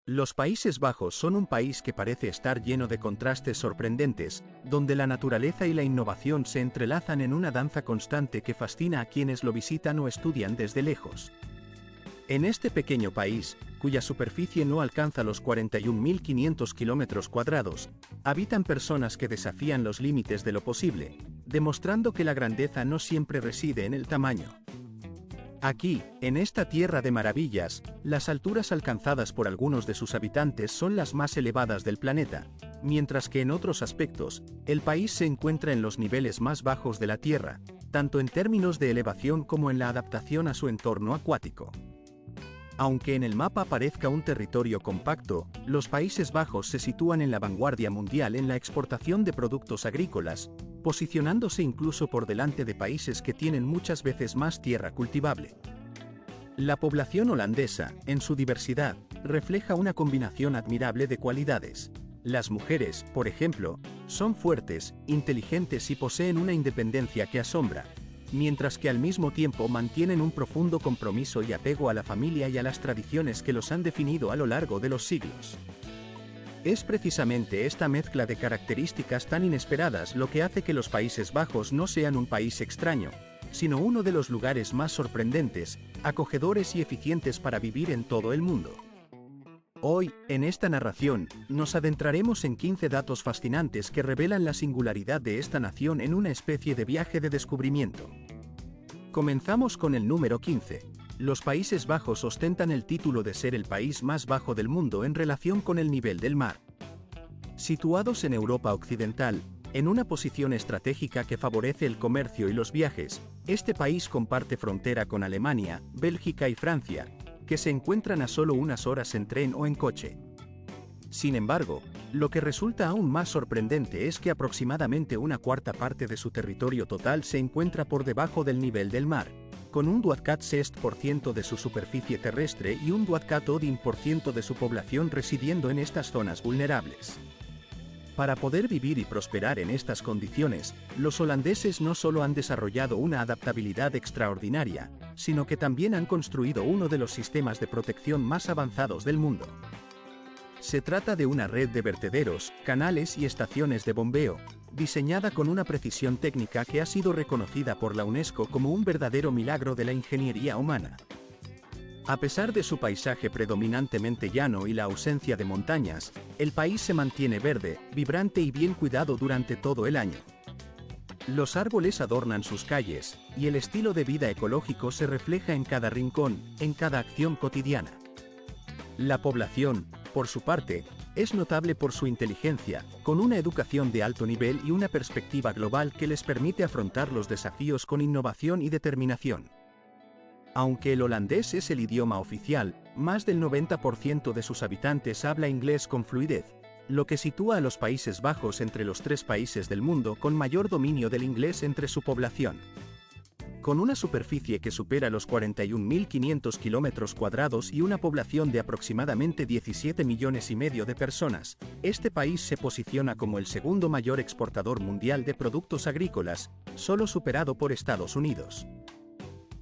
Los Países Bajos son un país que parece estar lleno de contrastes sorprendentes, donde la naturaleza y la innovación se entrelazan en una danza constante que fascina a quienes lo visitan o estudian desde lejos. En este pequeño país, cuya superficie no alcanza los 41.500 kilómetros cuadrados, habitan personas que desafían los límites de lo posible, demostrando que la grandeza no siempre reside en el tamaño. Aquí, en esta tierra de maravillas, las alturas alcanzadas por algunos de sus habitantes son las más elevadas del planeta, mientras que en otros aspectos, el país se encuentra en los niveles más bajos de la Tierra, tanto en términos de elevación como en la adaptación a su entorno acuático. Aunque en el mapa parezca un territorio compacto, los Países Bajos se sitúan en la vanguardia mundial en la exportación de productos agrícolas, posicionándose incluso por delante de países que tienen muchas veces más tierra cultivable. La población holandesa, en su diversidad, refleja una combinación admirable de cualidades. Las mujeres, por ejemplo, son fuertes, inteligentes y poseen una independencia que asombra, mientras que al mismo tiempo mantienen un profundo compromiso y apego a la familia y a las tradiciones que los han definido a lo largo de los siglos. Es precisamente esta mezcla de características tan inesperadas lo que hace que los Países Bajos no sean un país extraño, sino uno de los lugares más sorprendentes, acogedores y eficientes para vivir en todo el mundo. Hoy, en esta narración, nos adentraremos en 15 datos fascinantes que revelan la singularidad de esta nación en una especie de viaje de descubrimiento. Comenzamos con el número 15. Los Países Bajos ostentan el título de ser el país más bajo del mundo en relación con el nivel del mar. Situados en Europa Occidental, en una posición estratégica que favorece el comercio y los viajes, este país comparte frontera con Alemania, Bélgica y Francia, que se encuentran a solo unas horas en tren o en coche. Sin embargo, lo que resulta aún más sorprendente es que aproximadamente una cuarta parte de su territorio total se encuentra por debajo del nivel del mar, con un 27% de su superficie terrestre y un 11% de su población residiendo en estas zonas vulnerables. Para poder vivir y prosperar en estas condiciones, los holandeses no solo han desarrollado una adaptabilidad extraordinaria, sino que también han construido uno de los sistemas de protección más avanzados del mundo. Se trata de una red de vertederos, canales y estaciones de bombeo, diseñada con una precisión técnica que ha sido reconocida por la UNESCO como un verdadero milagro de la ingeniería humana. A pesar de su paisaje predominantemente llano y la ausencia de montañas, el país se mantiene verde, vibrante y bien cuidado durante todo el año. Los árboles adornan sus calles, y el estilo de vida ecológico se refleja en cada rincón, en cada acción cotidiana. La población, por su parte, es notable por su inteligencia, con una educación de alto nivel y una perspectiva global que les permite afrontar los desafíos con innovación y determinación. Aunque el holandés es el idioma oficial, más del 90% de sus habitantes habla inglés con fluidez, lo que sitúa a los Países Bajos entre los 3 países del mundo con mayor dominio del inglés entre su población. Con una superficie que supera los 41.500 kilómetros cuadrados y una población de aproximadamente 17 millones y medio de personas, este país se posiciona como el segundo mayor exportador mundial de productos agrícolas, solo superado por Estados Unidos.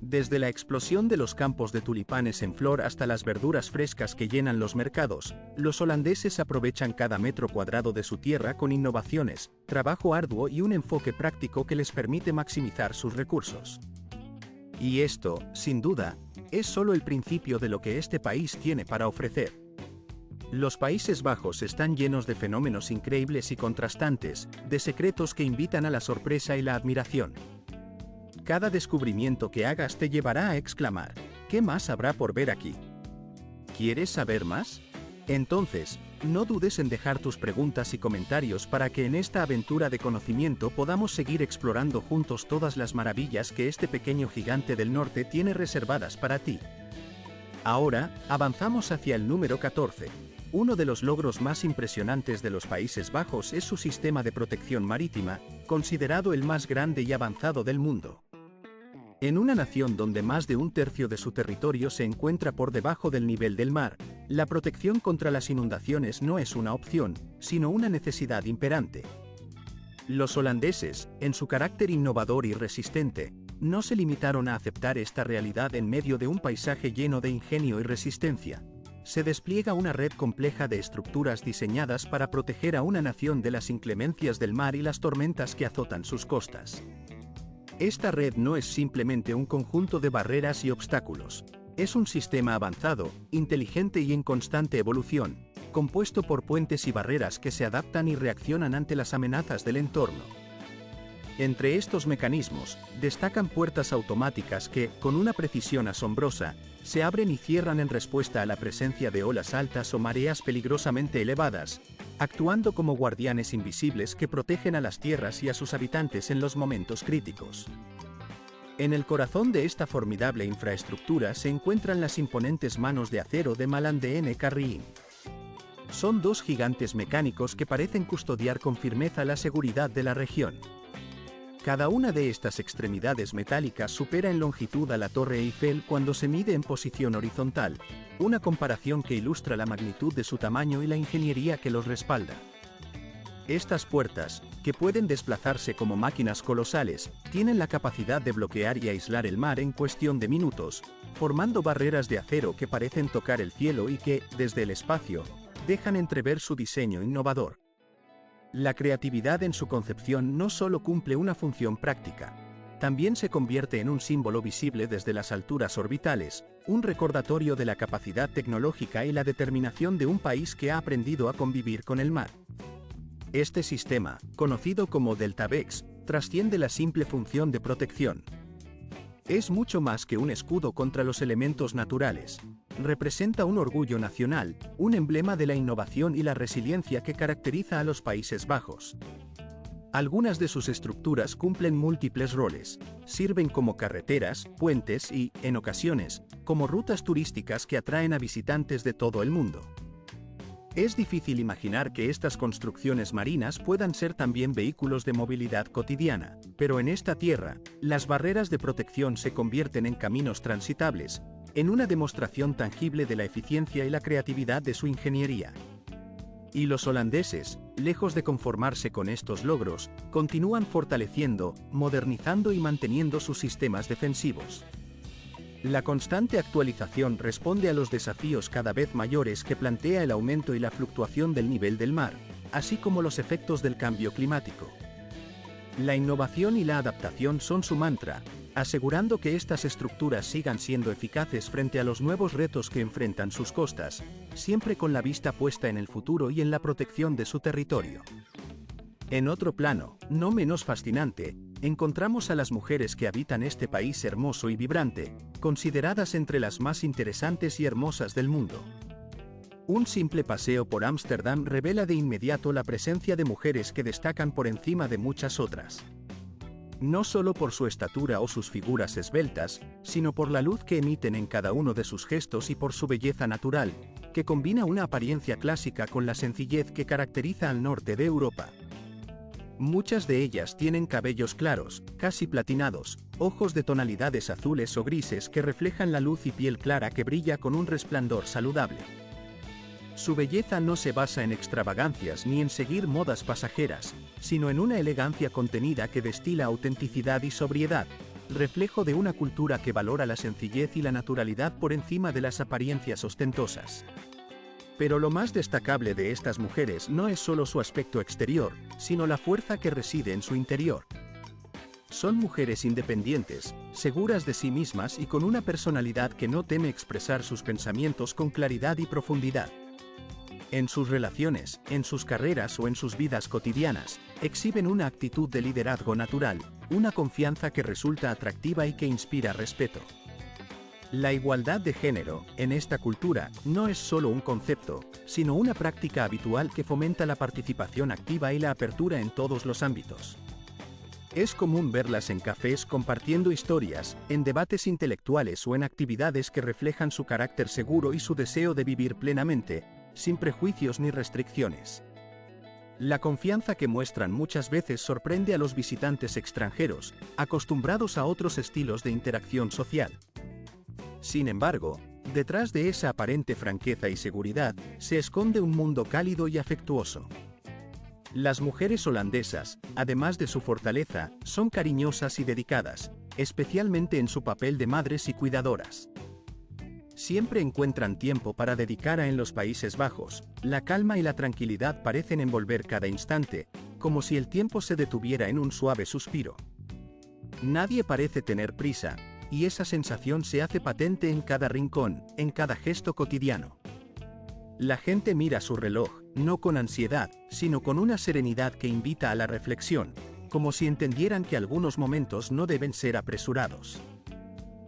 Desde la explosión de los campos de tulipanes en flor hasta las verduras frescas que llenan los mercados, los holandeses aprovechan cada metro cuadrado de su tierra con innovaciones, trabajo arduo y un enfoque práctico que les permite maximizar sus recursos. Y esto, sin duda, es solo el principio de lo que este país tiene para ofrecer. Los Países Bajos están llenos de fenómenos increíbles y contrastantes, de secretos que invitan a la sorpresa y la admiración. Cada descubrimiento que hagas te llevará a exclamar, ¿qué más habrá por ver aquí? ¿Quieres saber más? Entonces, no dudes en dejar tus preguntas y comentarios para que en esta aventura de conocimiento podamos seguir explorando juntos todas las maravillas que este pequeño gigante del norte tiene reservadas para ti. Ahora, avanzamos hacia el número 14. Uno de los logros más impresionantes de los Países Bajos es su sistema de protección marítima, considerado el más grande y avanzado del mundo. En una nación donde más de un tercio de su territorio se encuentra por debajo del nivel del mar, la protección contra las inundaciones no es una opción, sino una necesidad imperante. Los holandeses, en su carácter innovador y resistente, no se limitaron a aceptar esta realidad en medio de un paisaje lleno de ingenio y resistencia. se despliega una red compleja de estructuras diseñadas para proteger a una nación de las inclemencias del mar y las tormentas que azotan sus costas. Esta red no es simplemente un conjunto de barreras y obstáculos, es un sistema avanzado, inteligente y en constante evolución, compuesto por puentes y barreras que se adaptan y reaccionan ante las amenazas del entorno. Entre estos mecanismos, destacan puertas automáticas que, con una precisión asombrosa, se abren y cierran en respuesta a la presencia de olas altas o mareas peligrosamente elevadas, actuando como guardianes invisibles que protegen a las tierras y a sus habitantes en los momentos críticos. En el corazón de esta formidable infraestructura se encuentran las imponentes manos de acero de Malan-DN Carrying. Son dos gigantes mecánicos que parecen custodiar con firmeza la seguridad de la región. Cada una de estas extremidades metálicas supera en longitud a la Torre Eiffel cuando se mide en posición horizontal, una comparación que ilustra la magnitud de su tamaño y la ingeniería que los respalda. Estas puertas, que pueden desplazarse como máquinas colosales, tienen la capacidad de bloquear y aislar el mar en cuestión de minutos, formando barreras de acero que parecen tocar el cielo y que, desde el espacio, dejan entrever su diseño innovador. La creatividad en su concepción no solo cumple una función práctica, también se convierte en un símbolo visible desde las alturas orbitales, un recordatorio de la capacidad tecnológica y la determinación de un país que ha aprendido a convivir con el mar. Este sistema, conocido como DeltaVex, trasciende la simple función de protección. Es mucho más que un escudo contra los elementos naturales. Representa un orgullo nacional, un emblema de la innovación y la resiliencia que caracteriza a los Países Bajos. Algunas de sus estructuras cumplen múltiples roles, sirven como carreteras, puentes y, en ocasiones, como rutas turísticas que atraen a visitantes de todo el mundo. Es difícil imaginar que estas construcciones marinas puedan ser también vehículos de movilidad cotidiana, pero en esta tierra, las barreras de protección se convierten en caminos transitables, en una demostración tangible de la eficiencia y la creatividad de su ingeniería. Y los holandeses, lejos de conformarse con estos logros, continúan fortaleciendo, modernizando y manteniendo sus sistemas defensivos. La constante actualización responde a los desafíos cada vez mayores que plantea el aumento y la fluctuación del nivel del mar, así como los efectos del cambio climático. La innovación y la adaptación son su mantra, asegurando que estas estructuras sigan siendo eficaces frente a los nuevos retos que enfrentan sus costas, siempre con la vista puesta en el futuro y en la protección de su territorio. En otro plano, no menos fascinante, encontramos a las mujeres que habitan este país hermoso y vibrante, consideradas entre las más interesantes y hermosas del mundo. Un simple paseo por Ámsterdam revela de inmediato la presencia de mujeres que destacan por encima de muchas otras. No solo por su estatura o sus figuras esbeltas, sino por la luz que emiten en cada uno de sus gestos y por su belleza natural, que combina una apariencia clásica con la sencillez que caracteriza al norte de Europa. Muchas de ellas tienen cabellos claros, casi platinados, ojos de tonalidades azules o grises que reflejan la luz y piel clara que brilla con un resplandor saludable. Su belleza no se basa en extravagancias ni en seguir modas pasajeras, sino en una elegancia contenida que destila autenticidad y sobriedad, reflejo de una cultura que valora la sencillez y la naturalidad por encima de las apariencias ostentosas. Pero lo más destacable de estas mujeres no es solo su aspecto exterior, sino la fuerza que reside en su interior. Son mujeres independientes, seguras de sí mismas y con una personalidad que no teme expresar sus pensamientos con claridad y profundidad. En sus relaciones, en sus carreras o en sus vidas cotidianas, exhiben una actitud de liderazgo natural, una confianza que resulta atractiva y que inspira respeto. La igualdad de género, en esta cultura, no es solo un concepto, sino una práctica habitual que fomenta la participación activa y la apertura en todos los ámbitos. Es común verlas en cafés compartiendo historias, en debates intelectuales o en actividades que reflejan su carácter seguro y su deseo de vivir plenamente, sin prejuicios ni restricciones. La confianza que muestran muchas veces sorprende a los visitantes extranjeros, acostumbrados a otros estilos de interacción social. Sin embargo, detrás de esa aparente franqueza y seguridad, se esconde un mundo cálido y afectuoso. Las mujeres holandesas, además de su fortaleza, son cariñosas y dedicadas, especialmente en su papel de madres y cuidadoras. Siempre encuentran tiempo para dedicar a en los Países Bajos. La calma y la tranquilidad parecen envolver cada instante, como si el tiempo se detuviera en un suave suspiro. Nadie parece tener prisa, y esa sensación se hace patente en cada rincón, en cada gesto cotidiano. La gente mira su reloj, no con ansiedad, sino con una serenidad que invita a la reflexión, como si entendieran que algunos momentos no deben ser apresurados.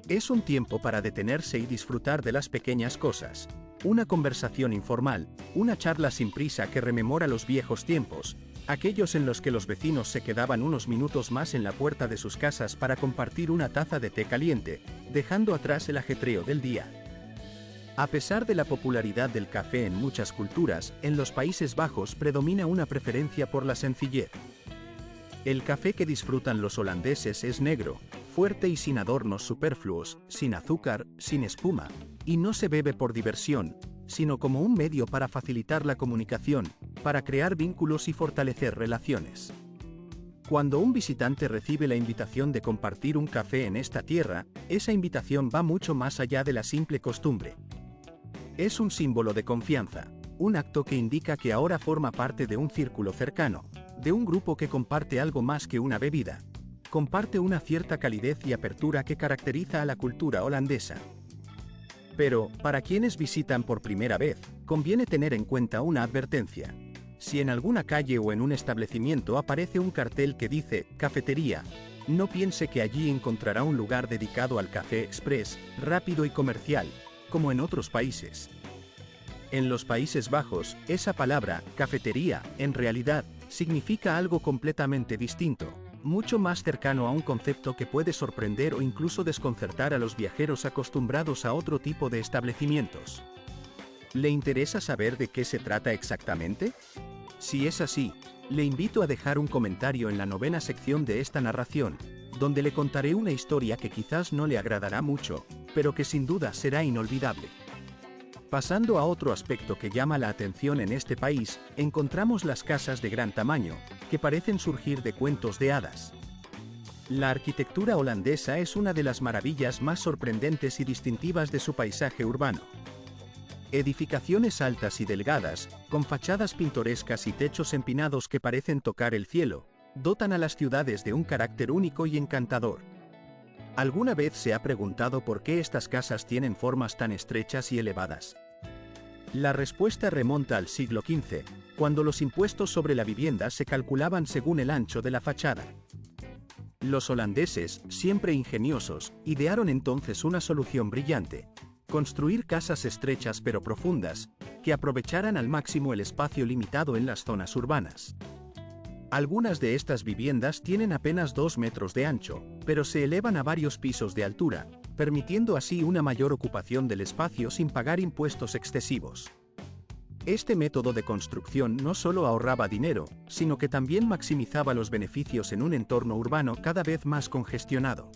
Es un tiempo para detenerse y disfrutar de las pequeñas cosas. Una conversación informal, una charla sin prisa que rememora los viejos tiempos, aquellos en los que los vecinos se quedaban unos minutos más en la puerta de sus casas para compartir una taza de té caliente, dejando atrás el ajetreo del día. A pesar de la popularidad del café en muchas culturas, en los Países Bajos predomina una preferencia por la sencillez. El café que disfrutan los holandeses es negro, fuerte y sin adornos superfluos, sin azúcar, sin espuma, y no se bebe por diversión, sino como un medio para facilitar la comunicación, para crear vínculos y fortalecer relaciones. Cuando un visitante recibe la invitación de compartir un café en esta tierra, esa invitación va mucho más allá de la simple costumbre. Es un símbolo de confianza, un acto que indica que ahora forma parte de un círculo cercano, de un grupo que comparte algo más que una bebida. Comparte una cierta calidez y apertura que caracteriza a la cultura holandesa. Pero, para quienes visitan por primera vez, conviene tener en cuenta una advertencia. Si en alguna calle o en un establecimiento aparece un cartel que dice «Cafetería», no piense que allí encontrará un lugar dedicado al café express, rápido y comercial, como en otros países. En los Países Bajos, esa palabra, cafetería, en realidad, significa algo completamente distinto, mucho más cercano a un concepto que puede sorprender o incluso desconcertar a los viajeros acostumbrados a otro tipo de establecimientos. ¿Le interesa saber de qué se trata exactamente? Si es así, le invito a dejar un comentario en la 9ª sección de esta narración, donde le contaré una historia que quizás no le agradará mucho, pero que sin duda será inolvidable. Pasando a otro aspecto que llama la atención en este país, encontramos las casas de gran tamaño, que parecen surgir de cuentos de hadas. La arquitectura holandesa es una de las maravillas más sorprendentes y distintivas de su paisaje urbano. Edificaciones altas y delgadas, con fachadas pintorescas y techos empinados que parecen tocar el cielo, dotan a las ciudades de un carácter único y encantador. ¿Alguna vez se ha preguntado por qué estas casas tienen formas tan estrechas y elevadas? La respuesta remonta al siglo XV, cuando los impuestos sobre la vivienda se calculaban según el ancho de la fachada. Los holandeses, siempre ingeniosos, idearon entonces una solución brillante: construir casas estrechas pero profundas, que aprovecharan al máximo el espacio limitado en las zonas urbanas. Algunas de estas viviendas tienen apenas 2 metros de ancho, pero se elevan a varios pisos de altura, permitiendo así una mayor ocupación del espacio sin pagar impuestos excesivos. Este método de construcción no solo ahorraba dinero, sino que también maximizaba los beneficios en un entorno urbano cada vez más congestionado.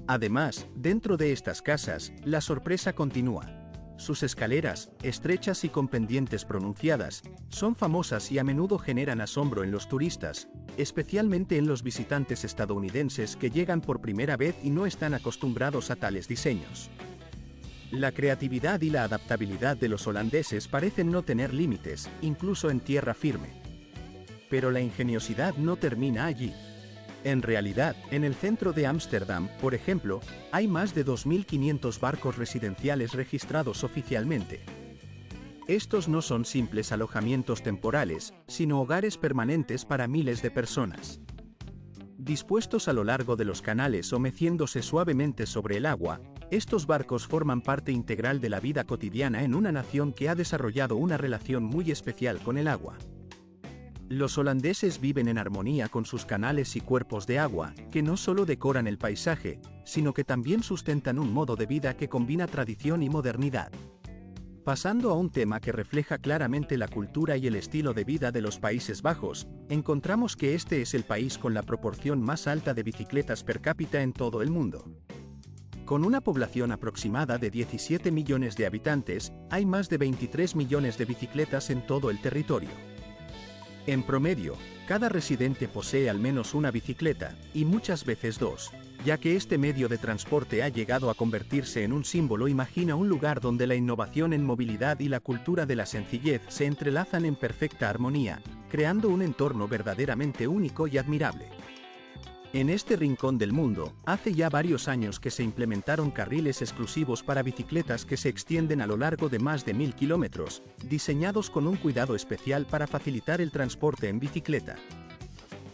Además, dentro de estas casas, la sorpresa continúa. Sus escaleras, estrechas y con pendientes pronunciadas, son famosas y a menudo generan asombro en los turistas, especialmente en los visitantes estadounidenses que llegan por primera vez y no están acostumbrados a tales diseños. La creatividad y la adaptabilidad de los holandeses parecen no tener límites, incluso en tierra firme. Pero la ingeniosidad no termina allí. En realidad, en el centro de Ámsterdam, por ejemplo, hay más de 2.500 barcos residenciales registrados oficialmente. Estos no son simples alojamientos temporales, sino hogares permanentes para miles de personas. Dispuestos a lo largo de los canales o meciéndose suavemente sobre el agua, estos barcos forman parte integral de la vida cotidiana en una nación que ha desarrollado una relación muy especial con el agua. Los holandeses viven en armonía con sus canales y cuerpos de agua, que no solo decoran el paisaje, sino que también sustentan un modo de vida que combina tradición y modernidad. Pasando a un tema que refleja claramente la cultura y el estilo de vida de los Países Bajos, encontramos que este es el país con la proporción más alta de bicicletas per cápita en todo el mundo. Con una población aproximada de 17 millones de habitantes, hay más de 23 millones de bicicletas en todo el territorio. En promedio, cada residente posee al menos una bicicleta, y muchas veces dos, ya que este medio de transporte ha llegado a convertirse en un símbolo. Imagina un lugar donde la innovación en movilidad y la cultura de la sencillez se entrelazan en perfecta armonía, creando un entorno verdaderamente único y admirable. En este rincón del mundo, hace ya varios años que se implementaron carriles exclusivos para bicicletas que se extienden a lo largo de más de 1000 kilómetros, diseñados con un cuidado especial para facilitar el transporte en bicicleta.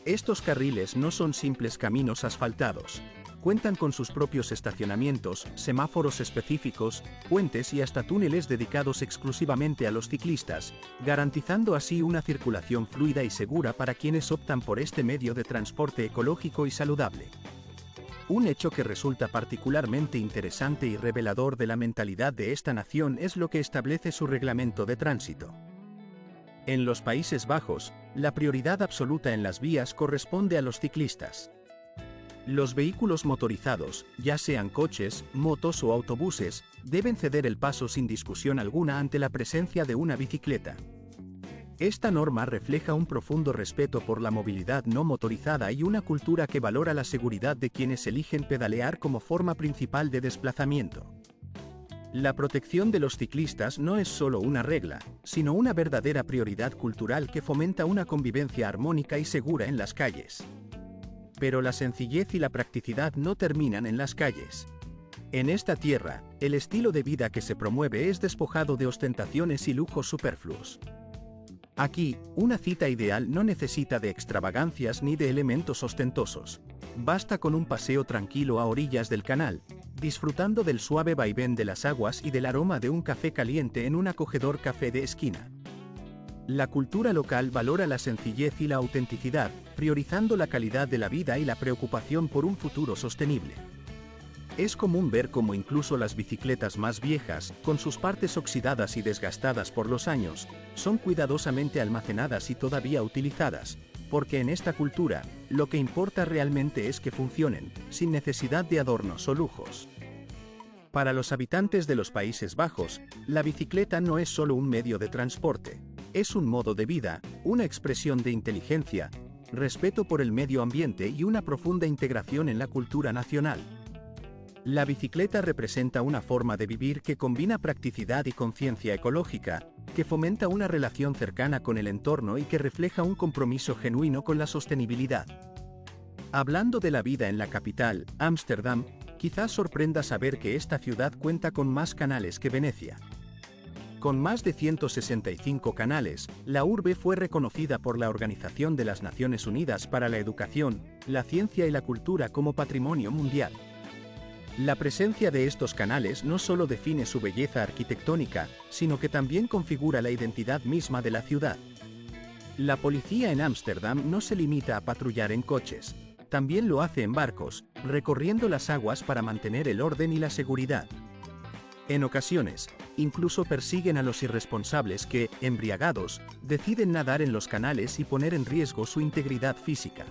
Estos carriles no son simples caminos asfaltados. Cuentan con sus propios estacionamientos, semáforos específicos, puentes y hasta túneles dedicados exclusivamente a los ciclistas, garantizando así una circulación fluida y segura para quienes optan por este medio de transporte ecológico y saludable. Un hecho que resulta particularmente interesante y revelador de la mentalidad de esta nación es lo que establece su reglamento de tránsito. En los Países Bajos, la prioridad absoluta en las vías corresponde a los ciclistas. Los vehículos motorizados, ya sean coches, motos o autobuses, deben ceder el paso sin discusión alguna ante la presencia de una bicicleta. Esta norma refleja un profundo respeto por la movilidad no motorizada y una cultura que valora la seguridad de quienes eligen pedalear como forma principal de desplazamiento. La protección de los ciclistas no es solo una regla, sino una verdadera prioridad cultural que fomenta una convivencia armónica y segura en las calles. Pero la sencillez y la practicidad no terminan en las calles. En esta tierra, el estilo de vida que se promueve es despojado de ostentaciones y lujos superfluos. Aquí, una cita ideal no necesita de extravagancias ni de elementos ostentosos. Basta con un paseo tranquilo a orillas del canal, disfrutando del suave vaivén de las aguas y del aroma de un café caliente en un acogedor café de esquina. La cultura local valora la sencillez y la autenticidad, priorizando la calidad de la vida y la preocupación por un futuro sostenible. Es común ver cómo incluso las bicicletas más viejas, con sus partes oxidadas y desgastadas por los años, son cuidadosamente almacenadas y todavía utilizadas, porque en esta cultura, lo que importa realmente es que funcionen, sin necesidad de adornos o lujos. Para los habitantes de los Países Bajos, la bicicleta no es solo un medio de transporte. Es un modo de vida, una expresión de inteligencia, respeto por el medio ambiente y una profunda integración en la cultura nacional. La bicicleta representa una forma de vivir que combina practicidad y conciencia ecológica, que fomenta una relación cercana con el entorno y que refleja un compromiso genuino con la sostenibilidad. Hablando de la vida en la capital, Ámsterdam, quizás sorprenda saber que esta ciudad cuenta con más canales que Venecia. Con más de 165 canales, la urbe fue reconocida por la Organización de las Naciones Unidas para la Educación, la Ciencia y la Cultura como Patrimonio Mundial. La presencia de estos canales no solo define su belleza arquitectónica, sino que también configura la identidad misma de la ciudad. La policía en Ámsterdam no se limita a patrullar en coches, también lo hace en barcos, recorriendo las aguas para mantener el orden y la seguridad. En ocasiones, incluso persiguen a los irresponsables que, embriagados, deciden nadar en los canales y poner en riesgo su integridad física.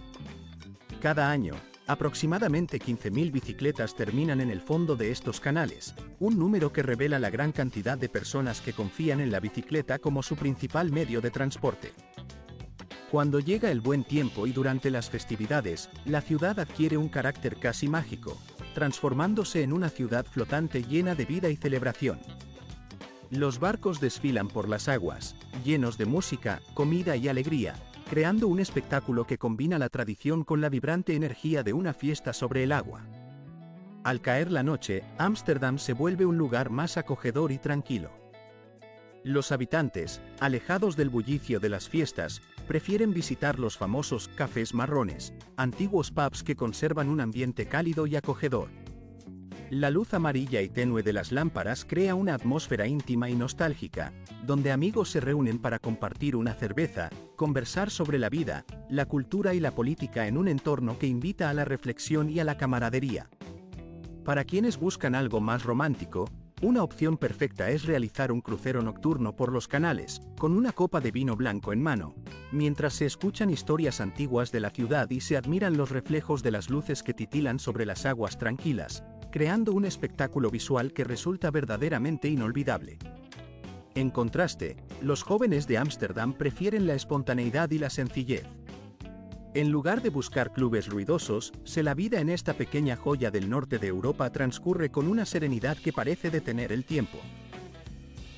Cada año, aproximadamente 15.000 bicicletas terminan en el fondo de estos canales, un número que revela la gran cantidad de personas que confían en la bicicleta como su principal medio de transporte. Cuando llega el buen tiempo y durante las festividades, la ciudad adquiere un carácter casi mágico, transformándose en una ciudad flotante llena de vida y celebración. Los barcos desfilan por las aguas, llenos de música, comida y alegría, creando un espectáculo que combina la tradición con la vibrante energía de una fiesta sobre el agua. Al caer la noche, Ámsterdam se vuelve un lugar más acogedor y tranquilo. Los habitantes, alejados del bullicio de las fiestas, prefieren visitar los famosos cafés marrones, antiguos pubs que conservan un ambiente cálido y acogedor. La luz amarilla y tenue de las lámparas crea una atmósfera íntima y nostálgica, donde amigos se reúnen para compartir una cerveza, conversar sobre la vida, la cultura y la política en un entorno que invita a la reflexión y a la camaradería. Para quienes buscan algo más romántico, una opción perfecta es realizar un crucero nocturno por los canales, con una copa de vino blanco en mano, mientras se escuchan historias antiguas de la ciudad y se admiran los reflejos de las luces que titilan sobre las aguas tranquilas, creando un espectáculo visual que resulta verdaderamente inolvidable. En contraste, los jóvenes de Ámsterdam prefieren la espontaneidad y la sencillez. En lugar de buscar clubes ruidosos, la vida en esta pequeña joya del norte de Europa transcurre con una serenidad que parece detener el tiempo.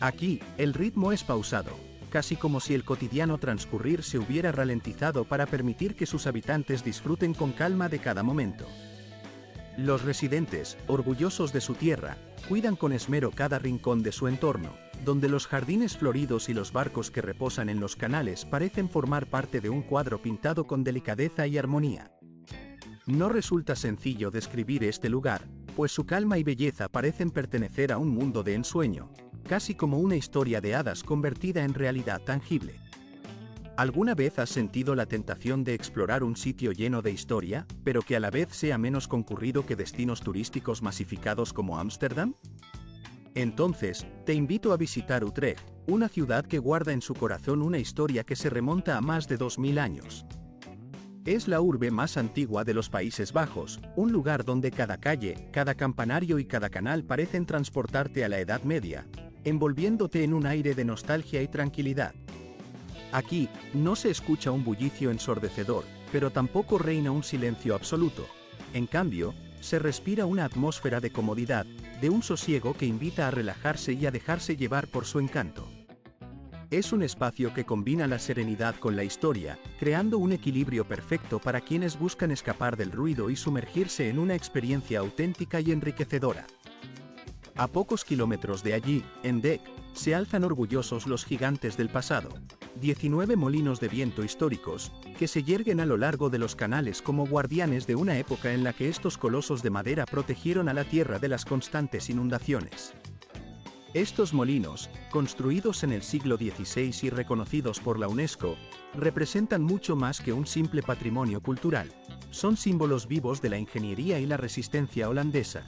Aquí, el ritmo es pausado, casi como si el cotidiano transcurrir se hubiera ralentizado para permitir que sus habitantes disfruten con calma de cada momento. Los residentes, orgullosos de su tierra, cuidan con esmero cada rincón de su entorno, donde los jardines floridos y los barcos que reposan en los canales parecen formar parte de un cuadro pintado con delicadeza y armonía. No resulta sencillo describir este lugar, pues su calma y belleza parecen pertenecer a un mundo de ensueño, casi como una historia de hadas convertida en realidad tangible. ¿Alguna vez has sentido la tentación de explorar un sitio lleno de historia, pero que a la vez sea menos concurrido que destinos turísticos masificados como Ámsterdam? Entonces, te invito a visitar Utrecht, una ciudad que guarda en su corazón una historia que se remonta a más de 2000 años. Es la urbe más antigua de los Países Bajos, un lugar donde cada calle, cada campanario y cada canal parecen transportarte a la Edad Media, envolviéndote en un aire de nostalgia y tranquilidad. Aquí, no se escucha un bullicio ensordecedor, pero tampoco reina un silencio absoluto. En cambio, se respira una atmósfera de comodidad, de un sosiego que invita a relajarse y a dejarse llevar por su encanto. Es un espacio que combina la serenidad con la historia, creando un equilibrio perfecto para quienes buscan escapar del ruido y sumergirse en una experiencia auténtica y enriquecedora. A pocos kilómetros de allí, en Dek, se alzan orgullosos los gigantes del pasado, 19 molinos de viento históricos, que se yerguen a lo largo de los canales como guardianes de una época en la que estos colosos de madera protegieron a la tierra de las constantes inundaciones. Estos molinos, construidos en el siglo XVI y reconocidos por la UNESCO, representan mucho más que un simple patrimonio cultural. Son símbolos vivos de la ingeniería y la resistencia holandesa.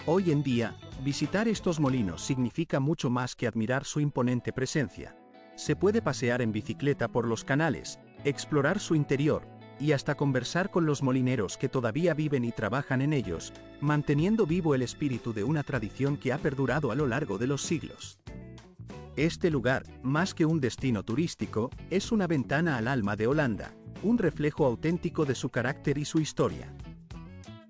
Hoy en día, visitar estos molinos significa mucho más que admirar su imponente presencia. Se puede pasear en bicicleta por los canales, explorar su interior, y hasta conversar con los molineros que todavía viven y trabajan en ellos, manteniendo vivo el espíritu de una tradición que ha perdurado a lo largo de los siglos. Este lugar, más que un destino turístico, es una ventana al alma de Holanda, un reflejo auténtico de su carácter y su historia.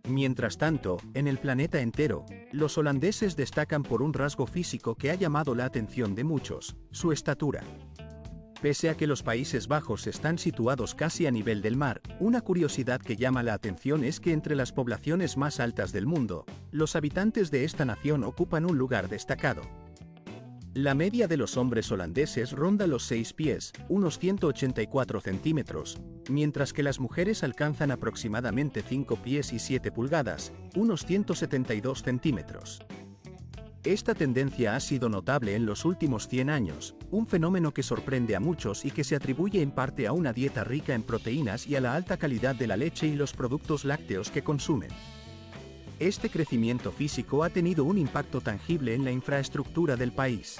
Mientras tanto, en el planeta entero, los holandeses destacan por un rasgo físico que ha llamado la atención de muchos: su estatura. Pese a que los Países Bajos están situados casi a nivel del mar, una curiosidad que llama la atención es que entre las poblaciones más altas del mundo, los habitantes de esta nación ocupan un lugar destacado. La media de los hombres holandeses ronda los 6 pies, unos 184 centímetros, mientras que las mujeres alcanzan aproximadamente 5 pies y 7 pulgadas, unos 172 centímetros. Esta tendencia ha sido notable en los últimos 100 años, un fenómeno que sorprende a muchos y que se atribuye en parte a una dieta rica en proteínas y a la alta calidad de la leche y los productos lácteos que consumen. Este crecimiento físico ha tenido un impacto tangible en la infraestructura del país.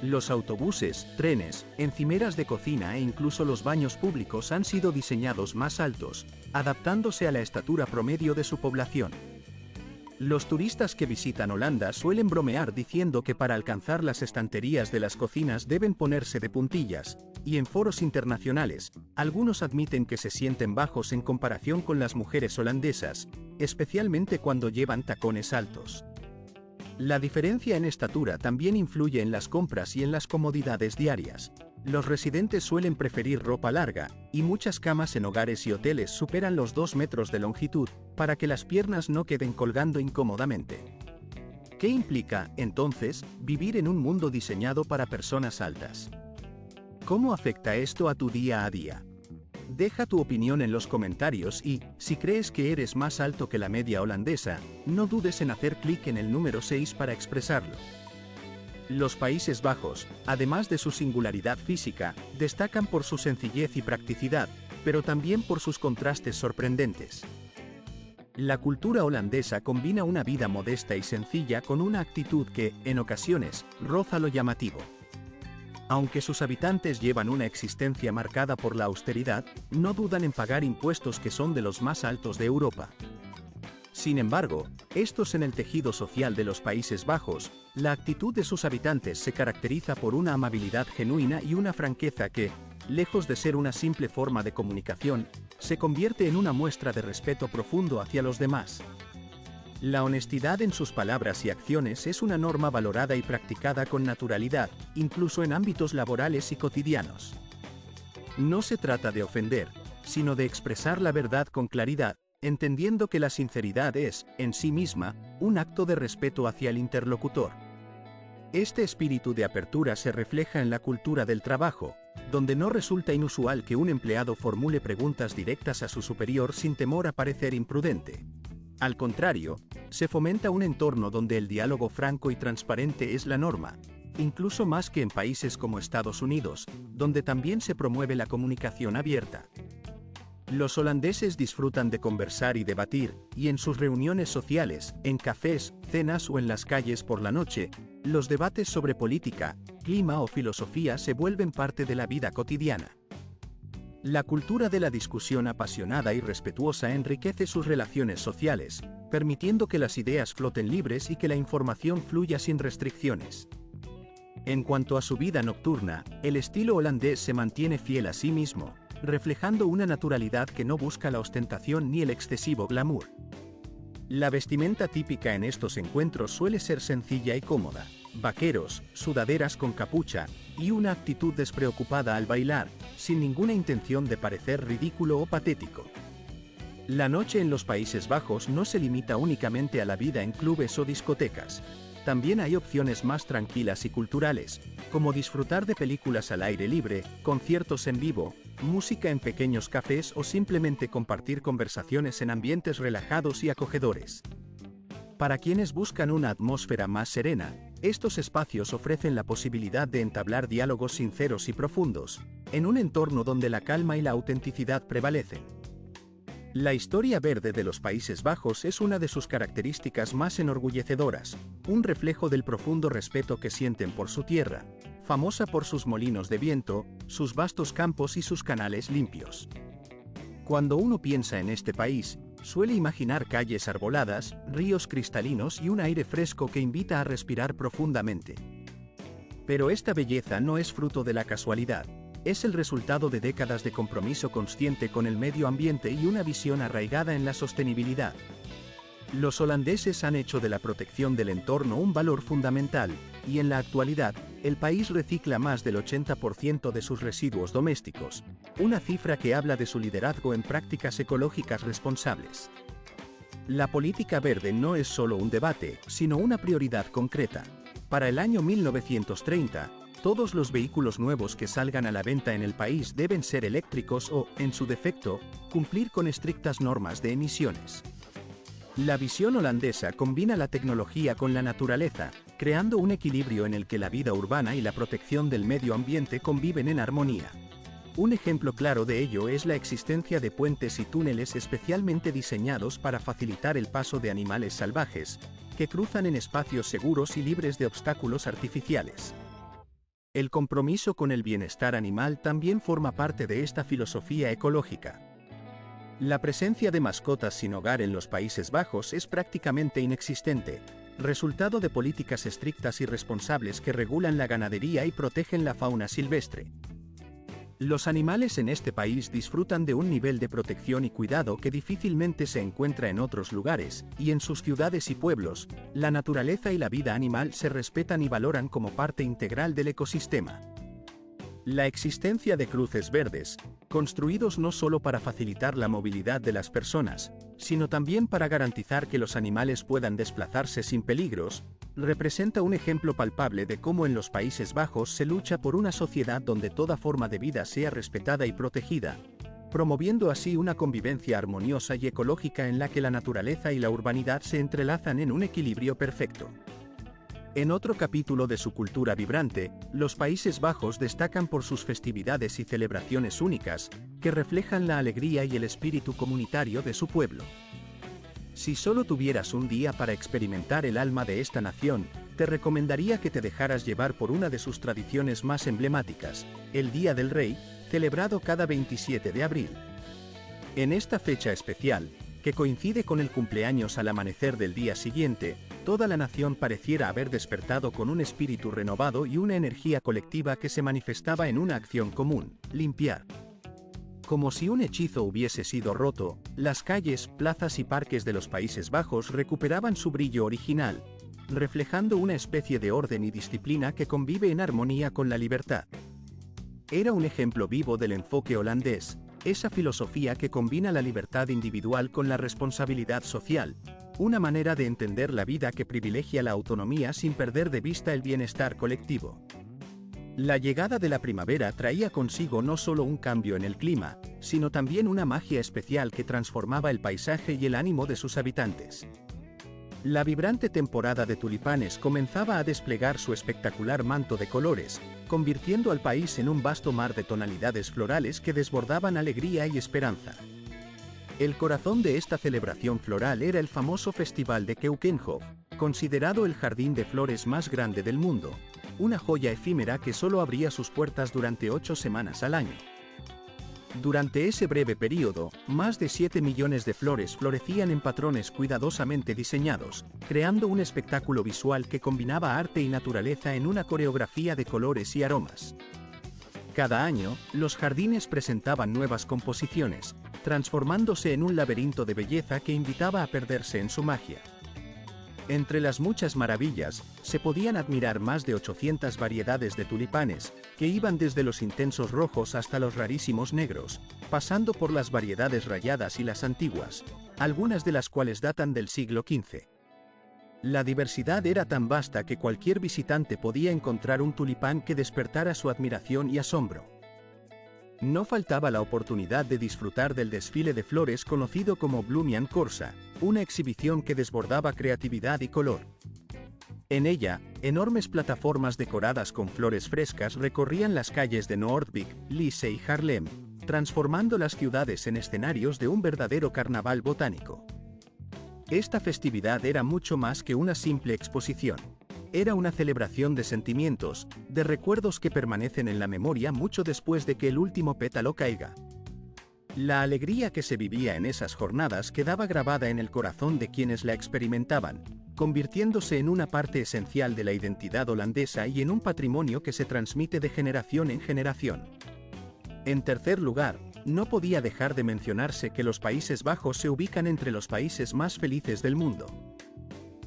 Los autobuses, trenes, encimeras de cocina e incluso los baños públicos han sido diseñados más altos, adaptándose a la estatura promedio de su población. Los turistas que visitan Holanda suelen bromear diciendo que para alcanzar las estanterías de las cocinas deben ponerse de puntillas, y en foros internacionales, algunos admiten que se sienten bajos en comparación con las mujeres holandesas, especialmente cuando llevan tacones altos. La diferencia en estatura también influye en las compras y en las comodidades diarias. Los residentes suelen preferir ropa larga, y muchas camas en hogares y hoteles superan los 2 metros de longitud, para que las piernas no queden colgando incómodamente. ¿Qué implica, entonces, vivir en un mundo diseñado para personas altas? ¿Cómo afecta esto a tu día a día? Deja tu opinión en los comentarios y, si crees que eres más alto que la media holandesa, no dudes en hacer clic en el número 6 para expresarlo. Los Países Bajos, además de su singularidad física, destacan por su sencillez y practicidad, pero también por sus contrastes sorprendentes. La cultura holandesa combina una vida modesta y sencilla con una actitud que, en ocasiones, roza lo llamativo. Aunque sus habitantes llevan una existencia marcada por la austeridad, no dudan en pagar impuestos que son de los más altos de Europa. Sin embargo, estos en el tejido social de los Países Bajos, la actitud de sus habitantes se caracteriza por una amabilidad genuina y una franqueza que, lejos de ser una simple forma de comunicación, se convierte en una muestra de respeto profundo hacia los demás. La honestidad en sus palabras y acciones es una norma valorada y practicada con naturalidad, incluso en ámbitos laborales y cotidianos. No se trata de ofender, sino de expresar la verdad con claridad, entendiendo que la sinceridad es, en sí misma, un acto de respeto hacia el interlocutor. Este espíritu de apertura se refleja en la cultura del trabajo, donde no resulta inusual que un empleado formule preguntas directas a su superior sin temor a parecer imprudente. Al contrario, se fomenta un entorno donde el diálogo franco y transparente es la norma, incluso más que en países como Estados Unidos, donde también se promueve la comunicación abierta. Los holandeses disfrutan de conversar y debatir, y en sus reuniones sociales, en cafés, cenas o en las calles por la noche, los debates sobre política, clima o filosofía se vuelven parte de la vida cotidiana. La cultura de la discusión apasionada y respetuosa enriquece sus relaciones sociales, permitiendo que las ideas floten libres y que la información fluya sin restricciones. En cuanto a su vida nocturna, el estilo holandés se mantiene fiel a sí mismo, reflejando una naturalidad que no busca la ostentación ni el excesivo glamour. La vestimenta típica en estos encuentros suele ser sencilla y cómoda: vaqueros, sudaderas con capucha, y una actitud despreocupada al bailar, sin ninguna intención de parecer ridículo o patético. La noche en los Países Bajos no se limita únicamente a la vida en clubes o discotecas. También hay opciones más tranquilas y culturales, como disfrutar de películas al aire libre, conciertos en vivo, música en pequeños cafés o simplemente compartir conversaciones en ambientes relajados y acogedores. Para quienes buscan una atmósfera más serena, estos espacios ofrecen la posibilidad de entablar diálogos sinceros y profundos, en un entorno donde la calma y la autenticidad prevalecen. La historia verde de los Países Bajos es una de sus características más enorgullecedoras, un reflejo del profundo respeto que sienten por su tierra, famosa por sus molinos de viento, sus vastos campos y sus canales limpios. Cuando uno piensa en este país, suele imaginar calles arboladas, ríos cristalinos y un aire fresco que invita a respirar profundamente. Pero esta belleza no es fruto de la casualidad. Es el resultado de décadas de compromiso consciente con el medio ambiente y una visión arraigada en la sostenibilidad. Los holandeses han hecho de la protección del entorno un valor fundamental, y en la actualidad, el país recicla más del 80% de sus residuos domésticos, una cifra que habla de su liderazgo en prácticas ecológicas responsables. La política verde no es solo un debate, sino una prioridad concreta. Para el año 1930, todos los vehículos nuevos que salgan a la venta en el país deben ser eléctricos o, en su defecto, cumplir con estrictas normas de emisiones. La visión holandesa combina la tecnología con la naturaleza, creando un equilibrio en el que la vida urbana y la protección del medio ambiente conviven en armonía. Un ejemplo claro de ello es la existencia de puentes y túneles especialmente diseñados para facilitar el paso de animales salvajes, que cruzan en espacios seguros y libres de obstáculos artificiales. El compromiso con el bienestar animal también forma parte de esta filosofía ecológica. La presencia de mascotas sin hogar en los Países Bajos es prácticamente inexistente, resultado de políticas estrictas y responsables que regulan la ganadería y protegen la fauna silvestre. Los animales en este país disfrutan de un nivel de protección y cuidado que difícilmente se encuentra en otros lugares, y en sus ciudades y pueblos, la naturaleza y la vida animal se respetan y valoran como parte integral del ecosistema. La existencia de cruces verdes, construidos no solo para facilitar la movilidad de las personas, sino también para garantizar que los animales puedan desplazarse sin peligros, representa un ejemplo palpable de cómo en los Países Bajos se lucha por una sociedad donde toda forma de vida sea respetada y protegida, promoviendo así una convivencia armoniosa y ecológica en la que la naturaleza y la urbanidad se entrelazan en un equilibrio perfecto. En otro capítulo de su cultura vibrante, los Países Bajos destacan por sus festividades y celebraciones únicas, que reflejan la alegría y el espíritu comunitario de su pueblo. Si solo tuvieras un día para experimentar el alma de esta nación, te recomendaría que te dejaras llevar por una de sus tradiciones más emblemáticas, el Día del Rey, celebrado cada 27 de abril. En esta fecha especial, que coincide con el cumpleaños al amanecer del día siguiente, toda la nación pareciera haber despertado con un espíritu renovado y una energía colectiva que se manifestaba en una acción común: limpiar. Como si un hechizo hubiese sido roto, las calles, plazas y parques de los Países Bajos recuperaban su brillo original, reflejando una especie de orden y disciplina que convive en armonía con la libertad. Era un ejemplo vivo del enfoque holandés, esa filosofía que combina la libertad individual con la responsabilidad social, una manera de entender la vida que privilegia la autonomía sin perder de vista el bienestar colectivo. La llegada de la primavera traía consigo no solo un cambio en el clima, sino también una magia especial que transformaba el paisaje y el ánimo de sus habitantes. La vibrante temporada de tulipanes comenzaba a desplegar su espectacular manto de colores, convirtiendo al país en un vasto mar de tonalidades florales que desbordaban alegría y esperanza. El corazón de esta celebración floral era el famoso Festival de Keukenhof, considerado el jardín de flores más grande del mundo, una joya efímera que solo abría sus puertas durante 8 semanas al año. Durante ese breve período, más de 7 millones de flores florecían en patrones cuidadosamente diseñados, creando un espectáculo visual que combinaba arte y naturaleza en una coreografía de colores y aromas. Cada año, los jardines presentaban nuevas composiciones, transformándose en un laberinto de belleza que invitaba a perderse en su magia. Entre las muchas maravillas, se podían admirar más de 800 variedades de tulipanes, que iban desde los intensos rojos hasta los rarísimos negros, pasando por las variedades rayadas y las antiguas, algunas de las cuales datan del siglo XV. La diversidad era tan vasta que cualquier visitante podía encontrar un tulipán que despertara su admiración y asombro. No faltaba la oportunidad de disfrutar del desfile de flores conocido como Bloemian Corsa, una exhibición que desbordaba creatividad y color. En ella, enormes plataformas decoradas con flores frescas recorrían las calles de Noordwijk, Lisse y Haarlem, transformando las ciudades en escenarios de un verdadero carnaval botánico. Esta festividad era mucho más que una simple exposición. Era una celebración de sentimientos, de recuerdos que permanecen en la memoria mucho después de que el último pétalo caiga. La alegría que se vivía en esas jornadas quedaba grabada en el corazón de quienes la experimentaban, convirtiéndose en una parte esencial de la identidad holandesa y en un patrimonio que se transmite de generación en generación. En tercer lugar, no podía dejar de mencionarse que los Países Bajos se ubican entre los países más felices del mundo.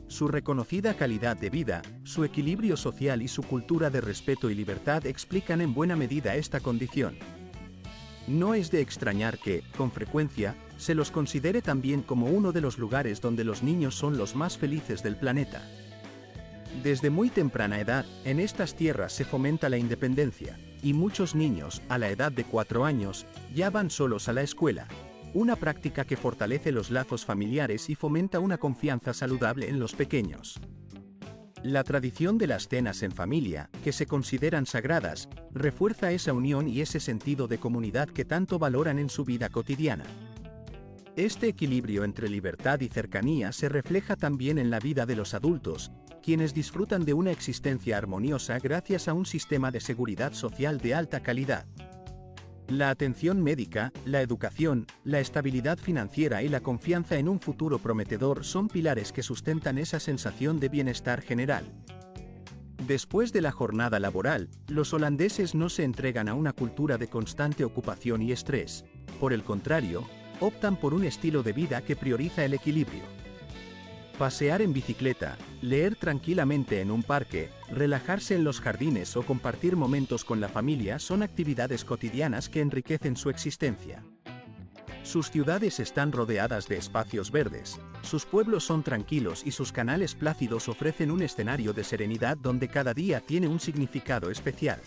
Su reconocida calidad de vida, su equilibrio social y su cultura de respeto y libertad explican en buena medida esta condición. No es de extrañar que, con frecuencia, se los considere también como uno de los lugares donde los niños son los más felices del planeta. Desde muy temprana edad, en estas tierras se fomenta la independencia, y muchos niños, a la edad de 4 años, ya van solos a la escuela. Una práctica que fortalece los lazos familiares y fomenta una confianza saludable en los pequeños. La tradición de las cenas en familia, que se consideran sagradas, refuerza esa unión y ese sentido de comunidad que tanto valoran en su vida cotidiana. Este equilibrio entre libertad y cercanía se refleja también en la vida de los adultos, quienes disfrutan de una existencia armoniosa gracias a un sistema de seguridad social de alta calidad. La atención médica, la educación, la estabilidad financiera y la confianza en un futuro prometedor son pilares que sustentan esa sensación de bienestar general. Después de la jornada laboral, los holandeses no se entregan a una cultura de constante ocupación y estrés. Por el contrario, optan por un estilo de vida que prioriza el equilibrio. Pasear en bicicleta, leer tranquilamente en un parque, relajarse en los jardines o compartir momentos con la familia son actividades cotidianas que enriquecen su existencia. Sus ciudades están rodeadas de espacios verdes, sus pueblos son tranquilos y sus canales plácidos ofrecen un escenario de serenidad donde cada día tiene un significado especial.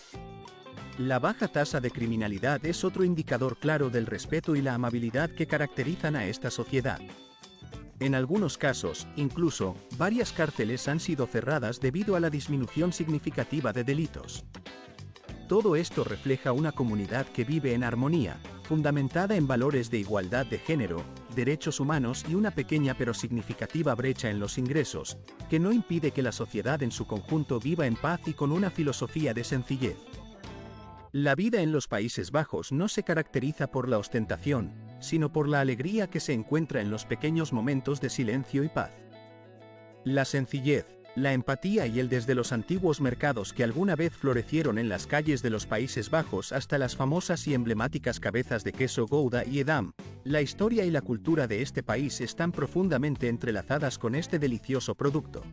La baja tasa de criminalidad es otro indicador claro del respeto y la amabilidad que caracterizan a esta sociedad. En algunos casos, incluso, varias cárceles han sido cerradas debido a la disminución significativa de delitos. Todo esto refleja una comunidad que vive en armonía, fundamentada en valores de igualdad de género, derechos humanos y una pequeña pero significativa brecha en los ingresos, que no impide que la sociedad en su conjunto viva en paz y con una filosofía de sencillez. La vida en los Países Bajos no se caracteriza por la ostentación, sino por la alegría que se encuentra en los pequeños momentos de silencio y paz. La sencillez, la empatía y el desde los antiguos mercados que alguna vez florecieron en las calles de los Países Bajos hasta las famosas y emblemáticas cabezas de queso Gouda y Edam, la historia y la cultura de este país están profundamente entrelazadas con este delicioso producto.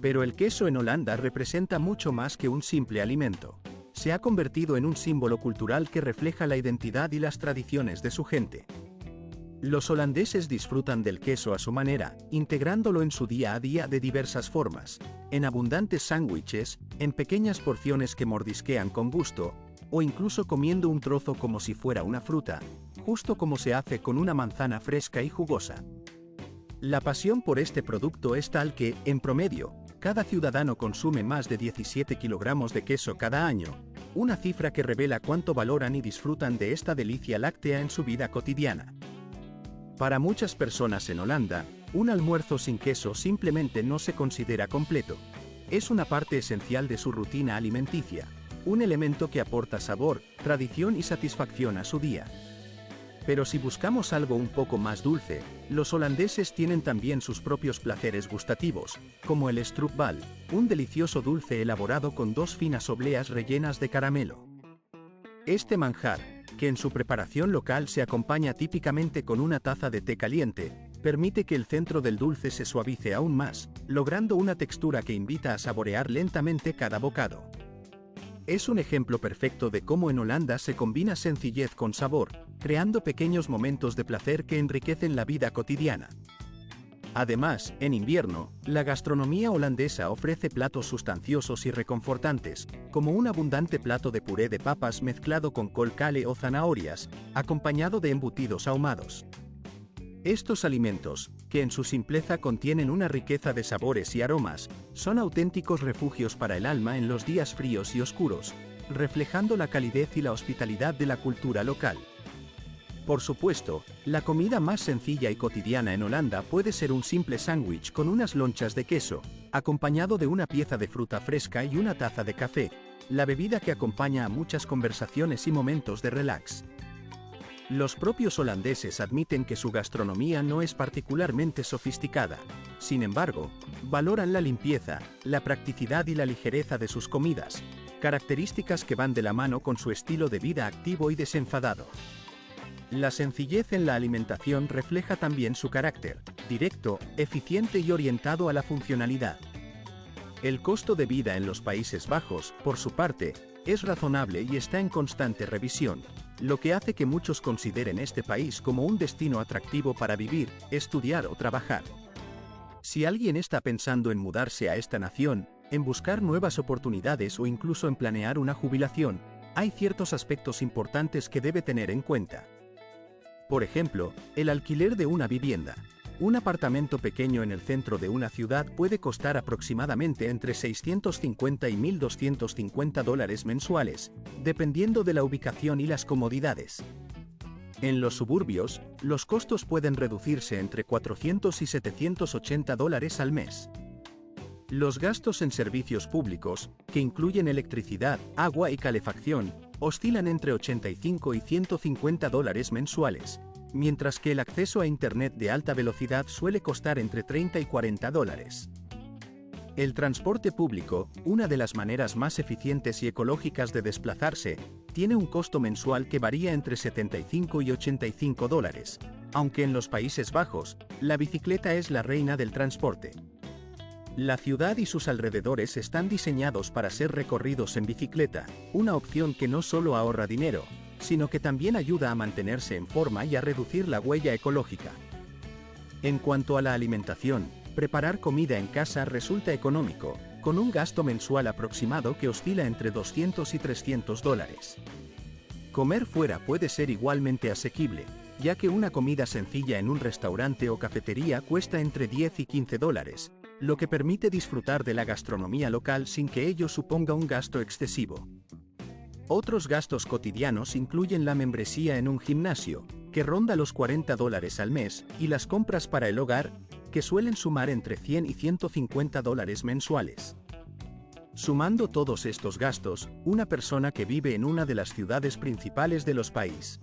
Pero el queso en Holanda representa mucho más que un simple alimento. Se ha convertido en un símbolo cultural que refleja la identidad y las tradiciones de su gente. Los holandeses disfrutan del queso a su manera, integrándolo en su día a día de diversas formas, en abundantes sándwiches, en pequeñas porciones que mordisquean con gusto, o incluso comiendo un trozo como si fuera una fruta, justo como se hace con una manzana fresca y jugosa. La pasión por este producto es tal que, en promedio, cada ciudadano consume más de 17 kilogramos de queso cada año, una cifra que revela cuánto valoran y disfrutan de esta delicia láctea en su vida cotidiana. Para muchas personas en Holanda, un almuerzo sin queso simplemente no se considera completo. Es una parte esencial de su rutina alimenticia, un elemento que aporta sabor, tradición y satisfacción a su día. Pero si buscamos algo un poco más dulce, los holandeses tienen también sus propios placeres gustativos, como el stroopwafel, un delicioso dulce elaborado con dos finas obleas rellenas de caramelo. Este manjar, que en su preparación local se acompaña típicamente con una taza de té caliente, permite que el centro del dulce se suavice aún más, logrando una textura que invita a saborear lentamente cada bocado. Es un ejemplo perfecto de cómo en Holanda se combina sencillez con sabor, creando pequeños momentos de placer que enriquecen la vida cotidiana. Además, en invierno, la gastronomía holandesa ofrece platos sustanciosos y reconfortantes, como un abundante plato de puré de papas mezclado con col kale o zanahorias, acompañado de embutidos ahumados. Estos alimentos, que en su simpleza contienen una riqueza de sabores y aromas, son auténticos refugios para el alma en los días fríos y oscuros, reflejando la calidez y la hospitalidad de la cultura local. Por supuesto, la comida más sencilla y cotidiana en Holanda puede ser un simple sándwich con unas lonchas de queso, acompañado de una pieza de fruta fresca y una taza de café, la bebida que acompaña a muchas conversaciones y momentos de relax. Los propios holandeses admiten que su gastronomía no es particularmente sofisticada. Sin embargo, valoran la limpieza, la practicidad y la ligereza de sus comidas, características que van de la mano con su estilo de vida activo y desenfadado. La sencillez en la alimentación refleja también su carácter, directo, eficiente y orientado a la funcionalidad. El costo de vida en los Países Bajos, por su parte, es razonable y está en constante revisión, lo que hace que muchos consideren este país como un destino atractivo para vivir, estudiar o trabajar. Si alguien está pensando en mudarse a esta nación, en buscar nuevas oportunidades o incluso en planear una jubilación, hay ciertos aspectos importantes que debe tener en cuenta. Por ejemplo, el alquiler de una vivienda. Un apartamento pequeño en el centro de una ciudad puede costar aproximadamente entre 650 y $1.250 mensuales, dependiendo de la ubicación y las comodidades. En los suburbios, los costos pueden reducirse entre $400 y $780 al mes. Los gastos en servicios públicos, que incluyen electricidad, agua y calefacción, oscilan entre $85 y $150 mensuales, mientras que el acceso a Internet de alta velocidad suele costar entre $30 y $40. El transporte público, una de las maneras más eficientes y ecológicas de desplazarse, tiene un costo mensual que varía entre $75 y $85, aunque en los Países Bajos, la bicicleta es la reina del transporte. La ciudad y sus alrededores están diseñados para ser recorridos en bicicleta, una opción que no solo ahorra dinero, sino que también ayuda a mantenerse en forma y a reducir la huella ecológica. En cuanto a la alimentación, preparar comida en casa resulta económico, con un gasto mensual aproximado que oscila entre $200 y $300. Comer fuera puede ser igualmente asequible, ya que una comida sencilla en un restaurante o cafetería cuesta entre $10 y $15, lo que permite disfrutar de la gastronomía local sin que ello suponga un gasto excesivo. Otros gastos cotidianos incluyen la membresía en un gimnasio, que ronda los $40 al mes, y las compras para el hogar, que suelen sumar entre $100 y $150 mensuales. Sumando todos estos gastos, una persona que vive en una de las ciudades principales de los países